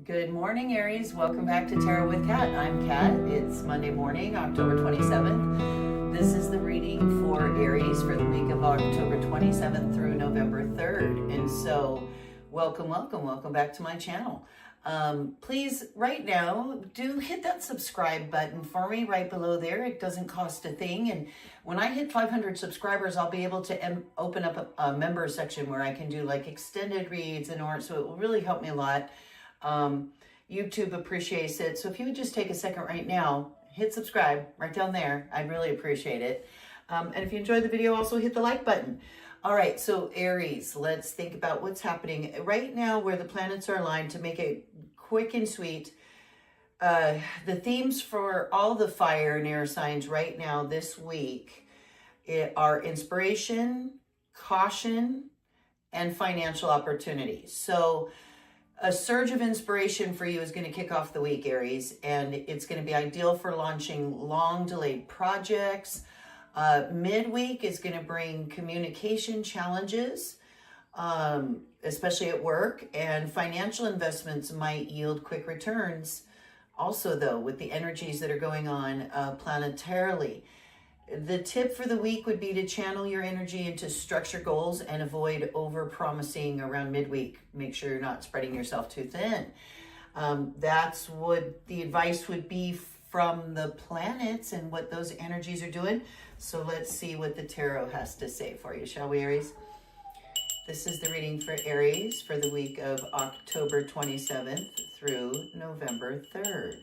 Good morning, Aries. Welcome back to Tarot with Kat. I'm Kat. It's Monday morning, October 27th. This is the reading for Aries for the week of October 27th through November 3rd. And so, welcome back to my channel. Please, right now, do hit that subscribe button for me right below there. It doesn't cost a thing. And when I hit 500 subscribers, I'll be able to open up a member section where I can do like extended reads and or, so it will really help me a lot. YouTube appreciates it. So if you would just take a second right now, hit subscribe right down there. I'd really appreciate it. And if you enjoyed the video, also hit the like button. All right, so Aries, let's think about what's happening right now where the planets are aligned to make it quick and sweet. The themes for all the fire and air signs right now this week are inspiration, caution, and financial opportunities. So a surge of inspiration for you is going to kick off the week, Aries, and it's going to be ideal for launching long-delayed projects. Midweek is going to bring communication challenges, especially at work, and financial investments might yield quick returns. Also, though, with the energies that are going on planetarily. The tip for the week would be to channel your energy into structure goals and avoid over-promising around midweek. Make sure you're not spreading yourself too thin. That's what the advice would be from the planets and what those energies are doing. So let's see what the tarot has to say for you, shall we, Aries? This is the reading for Aries for the week of October 27th through November 3rd.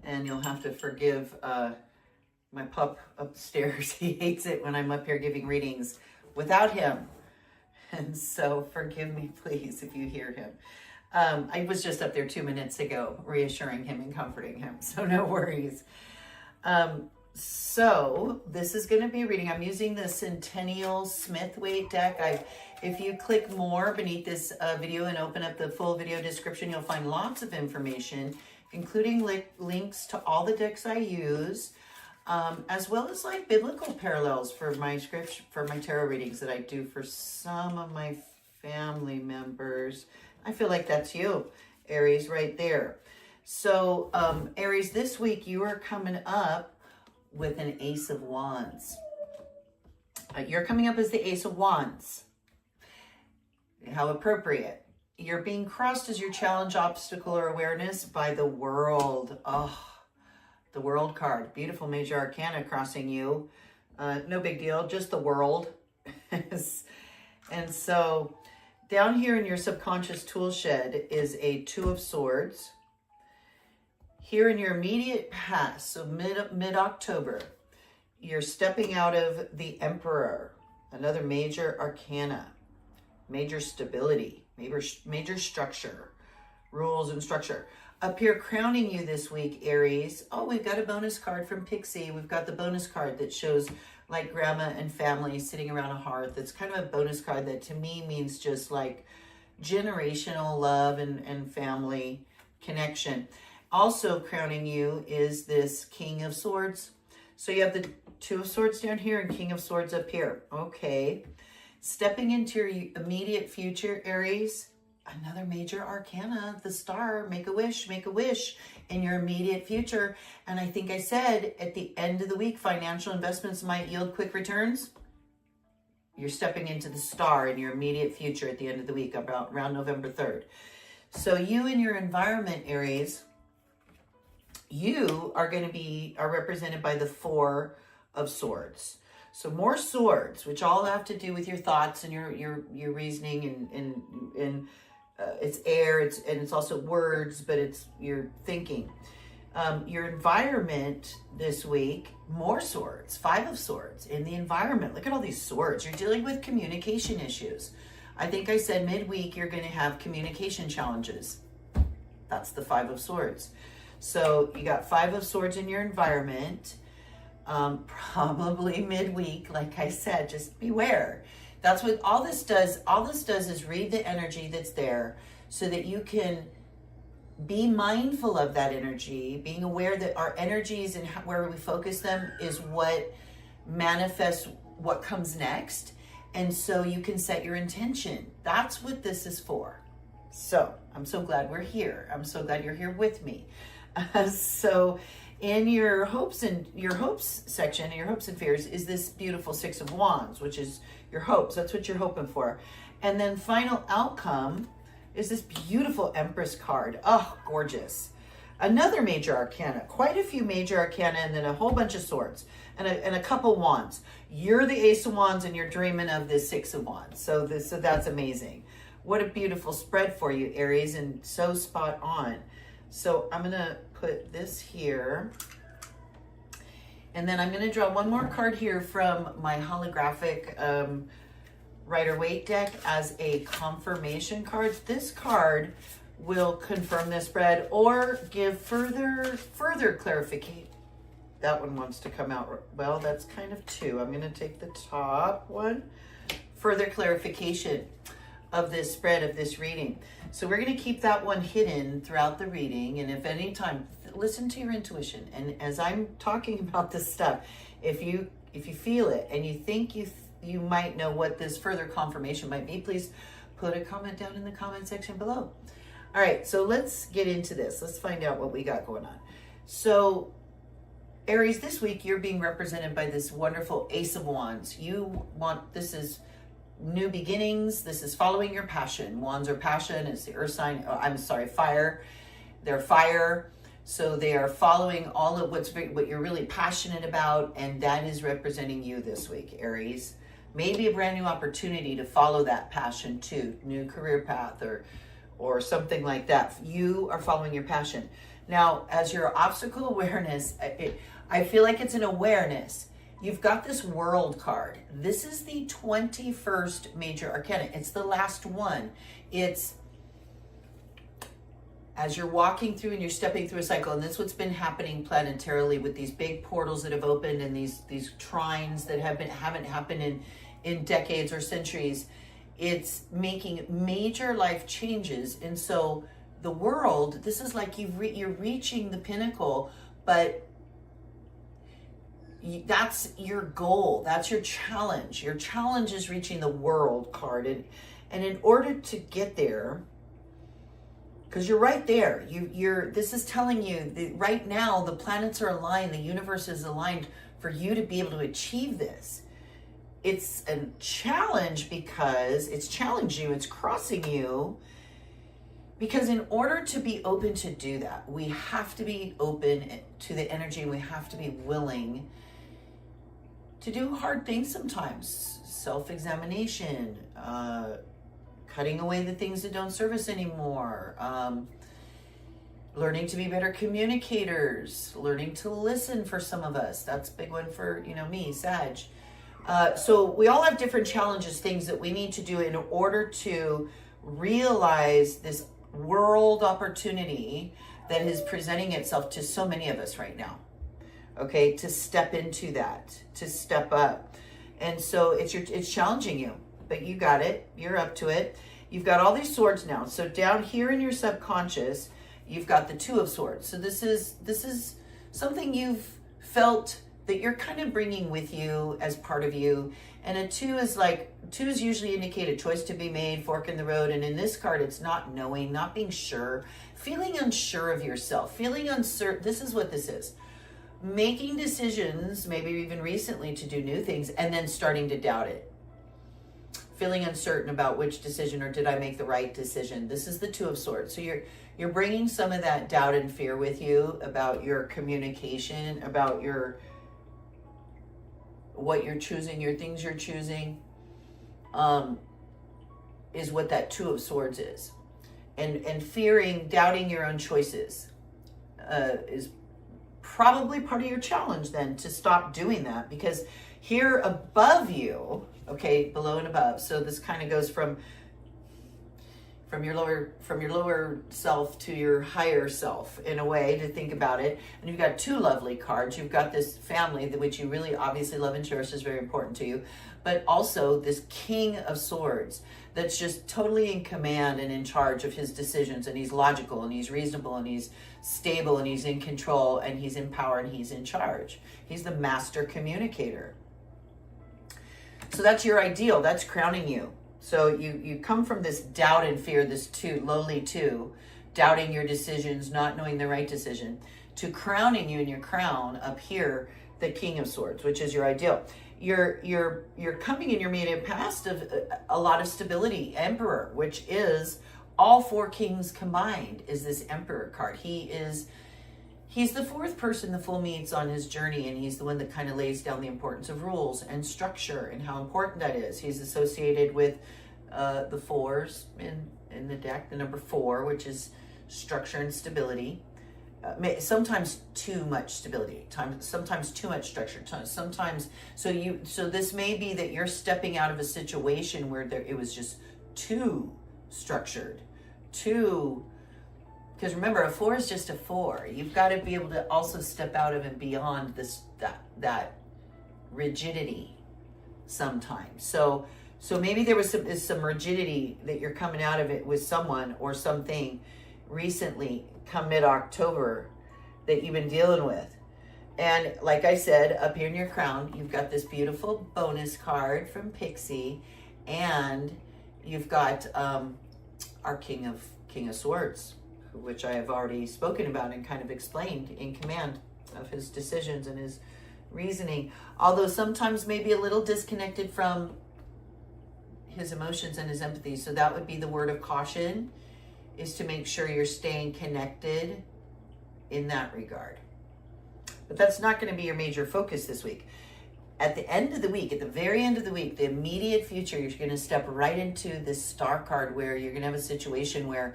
And you'll have to forgive my pup upstairs. He hates it when I'm up here giving readings without him. And so forgive me, please, if you hear him. I was just up there 2 minutes ago, reassuring him and comforting him. So no worries. So this is going to be a reading. I'm using the Centennial Smith-Waite Deck. If you click more beneath this video and open up the full video description, you'll find lots of information, including links to all the decks I use. As well as like biblical parallels for my script, for my tarot readings that I do for some of my family members. I feel like that's you, Aries, right there. So, Aries, this week you are coming up with an Ace of Wands. You're coming up as the Ace of Wands. How appropriate. You're being crossed as your challenge, obstacle, or awareness by the world. Oh. The World card, beautiful major arcana crossing you. No big deal, just the world. And so down here in your subconscious tool shed is a Two of Swords. Here in your immediate past, so mid-October, you're stepping out of the Emperor, another major arcana, major stability, major structure, rules and structure. Up here crowning you this week, Aries. Oh, we've got a bonus card from Pixie. We've got the bonus card that shows like grandma and family sitting around a hearth. It's kind of a bonus card that to me means just like generational love and family connection. Also crowning you is this King of Swords. So you have the Two of Swords down here and King of Swords up here. Okay. Stepping into your immediate future, Aries. Another major arcana, the Star, make a wish in your immediate future. And I think I said at the end of the week, financial investments might yield quick returns. You're stepping into the Star in your immediate future at the end of the week, around November 3rd. So you and your environment, Aries, you are represented by the Four of Swords. So more swords, which all have to do with your thoughts and your reasoning and it's air, and it's also words, but it's your thinking. Your environment this week, more swords, Five of Swords in the environment. Look at all these swords. You're dealing with communication issues. I think I said midweek you're going to have communication challenges. That's the Five of Swords. So you got Five of Swords in your environment. Probably midweek, like I said, just beware. That's what all this does. All this does is read the energy that's there so that you can be mindful of that energy, being aware that our energies and where we focus them is what manifests what comes next. And so you can set your intention. That's what this is for. So I'm so glad we're here. I'm so glad you're here with me. So in your hopes section, your hopes and fears, is this beautiful Six of Wands, which is your hopes. That's what you're hoping for. And then final outcome is this beautiful Empress card. Oh, gorgeous. Another major arcana, quite a few major arcana, and then a whole bunch of swords and a couple wands. You're the Ace of Wands and you're dreaming of the Six of Wands. So that's amazing. What a beautiful spread for you, Aries, and so spot on. So I'm going to put this here. And then I'm going to draw one more card here from my holographic Rider-Waite deck as a confirmation card. This card will confirm this spread or give further clarification. That one wants to come out. Well, that's kind of two. I'm going to take the top one. Further clarification of this spread, of this reading. So we're going to keep that one hidden throughout the reading. And if any time, listen to your intuition. And as I'm talking about this stuff, if you feel it and you think you might know what this further confirmation might be, please put a comment down in the comment section below. All right, so let's get into this. Let's find out what we got going on. So Aries, this week you're being represented by this wonderful Ace of Wands. This is new beginnings. This is following your passion. Wands are passion. It's the earth sign. Oh, I'm sorry, fire. They're fire. So they are following all of what you're really passionate about, and that is representing you this week, Aries. Maybe a brand new opportunity to follow that passion too, new career path or something like that. You are following your passion. Now, as your obstacle awareness, I feel like it's an awareness. You've got this World card. This is the 21st major arcana. It's the last one. It's as you're walking through and you're stepping through a cycle, and that's what's been happening planetarily with these big portals that have opened and these trines that haven't happened in decades or centuries. It's making major life changes. And so the world, this is like you're reaching the pinnacle, but that's your goal. That's your challenge. Your challenge is reaching the World card. And in order to get there, because you're right there, this is telling you that right now the planets are aligned, the universe is aligned for you to be able to achieve this. It's a challenge because it's challenging you, it's crossing you. Because in order to be open to do that, we have to be open to the energy. We have to be willing to do hard things sometimes. Self-examination, cutting away the things that don't serve us anymore, learning to be better communicators, learning to listen for some of us. That's a big one for, me, Sag. So we all have different challenges, things that we need to do in order to realize this world opportunity that is presenting itself to so many of us right now. Okay, to step into that, to step up. And so it's challenging you, but you got it. You're up to it. You've got all these swords now. So down here in your subconscious, you've got the Two of Swords. So this is something you've felt that you're kind of bringing with you as part of you. And a twos usually indicate a choice to be made, fork in the road. And in this card, it's not knowing, not being sure, feeling unsure of yourself, feeling uncertain. This is what this is. Making decisions, maybe even recently, to do new things, and then starting to doubt it. Feeling uncertain about which decision, or did I make the right decision? This is the Two of Swords. So you're bringing some of that doubt and fear with you about your communication, about what you're choosing, your things you're choosing, is what that Two of Swords is. And fearing, doubting your own choices is probably part of your challenge then, to stop doing that. Because here above you, okay, below and above, so this kind of goes from your lower self to your higher self, in a way to think about it. And you've got two lovely cards. You've got this family, which you really obviously love and cherish, is very important to you, but also this King of Swords that's just totally in command and in charge of his decisions, and he's logical and he's reasonable and he's stable and he's in control and he's in power and he's in charge. He's the master communicator. So that's your ideal. That's crowning you. So you come from this doubt and fear, this lowly two, doubting your decisions, not knowing the right decision, to crowning you in your crown up here, the King of Swords, which is your ideal. You're coming in your immediate past of a lot of stability, Emperor, which is all four kings combined, is this Emperor card. He's the fourth person the Fool meets on his journey, and he's the one that kind of lays down the importance of rules and structure and how important that is. He's associated with the fours in the deck, the number 4, which is structure and stability. Sometimes too much stability, sometimes too much structure, sometimes, so this may be that you're stepping out of a situation where it was just too structured, because remember, a 4 is just a 4. You've got to be able to also step out of and beyond that rigidity sometimes. So maybe there was some rigidity that you're coming out of it with someone or something recently, come mid-October, that you've been dealing with. And like I said, up here in your crown, you've got this beautiful bonus card from Pixie, and you've got our King of Swords, which I have already spoken about and kind of explained, in command of his decisions and his reasoning, although sometimes maybe a little disconnected from his emotions and his empathy. So that would be the word of caution, is to make sure you're staying connected in that regard. But that's not going to be your major focus this week. At the end of the week, at the very end of the week, the immediate future, you're going to step right into this star card, where you're going to have a situation where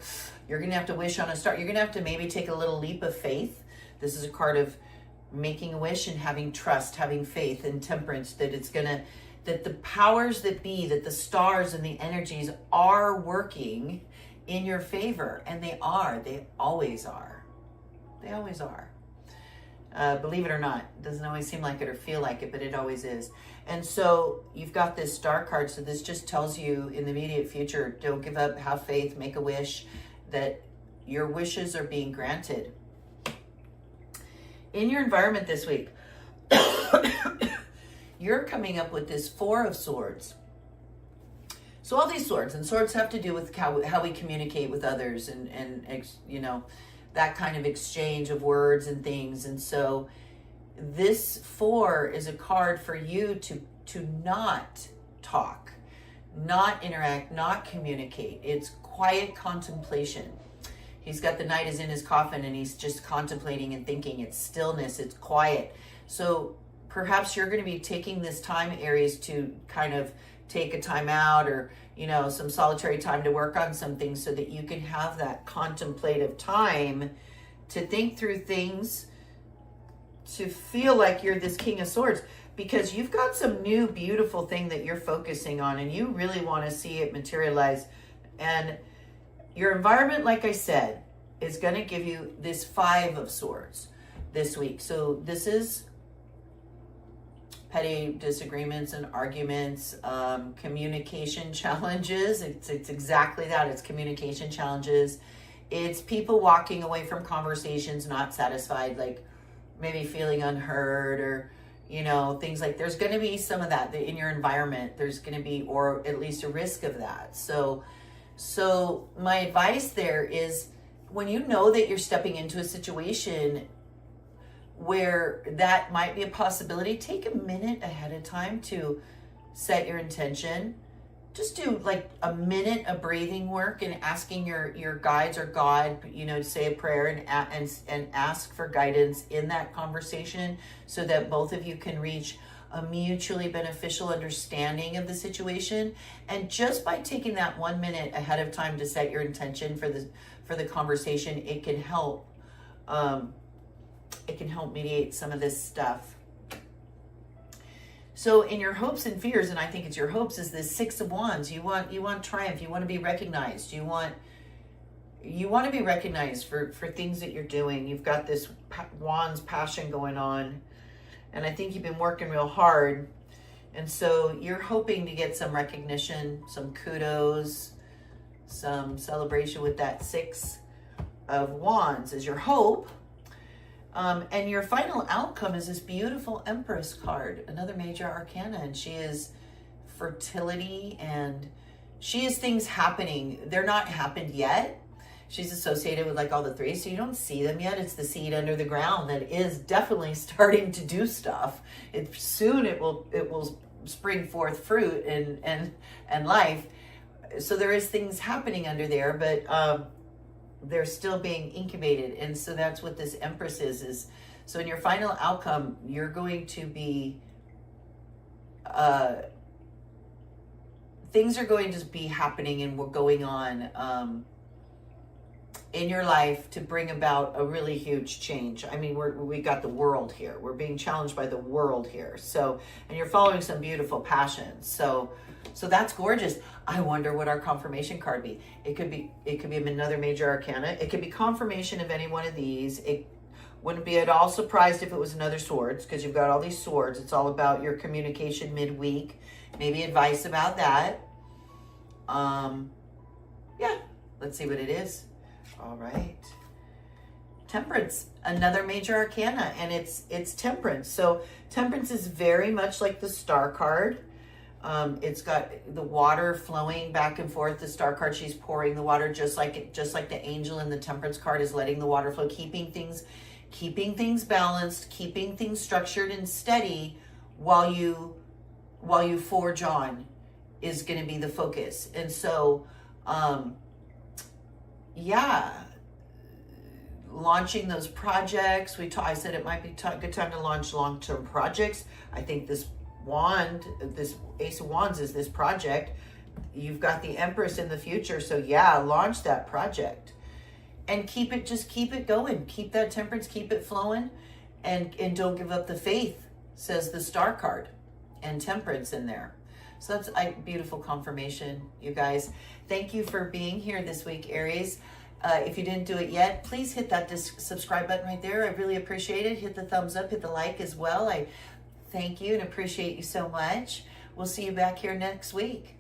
you're going to have to wish on a star. You're going to have to maybe take a little leap of faith. This is a card of making a wish and having trust, having faith and temperance, that the powers that be, that the stars and the energies are working in your favor. And they always are. They always are. Believe it or not, it doesn't always seem like it or feel like it, but it always is. And so you've got this star card. So this just tells you in the immediate future, don't give up, have faith, make a wish, that your wishes are being granted. In your environment this week, you're coming up with this 4 of Swords. So all these swords have to do with how we communicate with others, and you know, that kind of exchange of words and things. And so this 4 is a card for you to not talk, not interact, not communicate. It's quiet contemplation. He's got the Knight is in his coffin, and he's just contemplating and thinking. It's stillness, it's quiet. So perhaps you're going to be taking this time, Aries, to kind of take a time out, or, you know, some solitary time to work on some things, so that you can have that contemplative time to think through things, to feel like you're this King of Swords, because you've got some new beautiful thing that you're focusing on, and you really want to see it materialize. And your environment, like I said, is going to give you this 5 of Swords this week. So this is petty disagreements and arguments, communication challenges. It's exactly that. It's communication challenges. It's people walking away from conversations not satisfied, like maybe feeling unheard, or, you know, things like, there's going to be some of that in your environment. There's going to be, or at least a risk of that. So my advice there is, when you know that you're stepping into a situation where that might be a possibility, take a minute ahead of time to set your intention. Just do like a minute of breathing work and asking your guides or God, you know, to say a prayer and ask for guidance in that conversation, so that both of you can reach a mutually beneficial understanding of the situation. And just by taking that 1 minute ahead of time to set your intention for the conversation, it can help. It can help mediate some of this stuff. So in your hopes and fears, and I think it's your hopes, is this 6 of Wands. You want triumph. You want to be recognized. You want to be recognized for things that you're doing. You've got this Wands passion going on, and I think you've been working real hard. And so you're hoping to get some recognition, some kudos, some celebration with that 6 of Wands is your hope. And your final outcome is this beautiful Empress card, another major arcana, and she is fertility, and she has things happening. They're not happened yet. She's associated with like all the threes, so you don't see them yet. It's the seed under the ground that is definitely starting to do stuff. Soon it will spring forth fruit and life. So there is things happening under there, but they're still being incubated. And so that's what this Empress is. So in your final outcome, you're going to be, things are going to be happening and we're going on in your life to bring about a really huge change. I mean, we got the world here. We're being challenged by the world here. So, and you're following some beautiful passions. So that's gorgeous. I wonder what our confirmation card be. It could be another major arcana. It could be confirmation of any one of these. It wouldn't be at all surprised if it was another swords, because you've got all these swords. It's all about your communication midweek. Maybe advice about that. Yeah, let's see what it is. All right. Temperance, another major arcana, and it's Temperance. So Temperance is very much like the Star card. It's got the water flowing back and forth. The Star card, she's pouring the water, just like the Angel in the Temperance card is letting the water flow, keeping things balanced, keeping things structured and steady while you forge on is going to be the focus. And so, yeah, launching those projects. I said it might be a good time to launch long-term projects. I think this Ace of Wands is this project. You've got the Empress in the future. So yeah, launch that project and keep it going. Keep that Temperance, keep it flowing, and don't give up the faith, says the Star card, and Temperance in there. So that's a beautiful confirmation, you guys. Thank you for being here this week, Aries. If you didn't do it yet, please hit that subscribe button right there. I really appreciate it. Hit the thumbs up, hit the like as well. I thank you and appreciate you so much. We'll see you back here next week.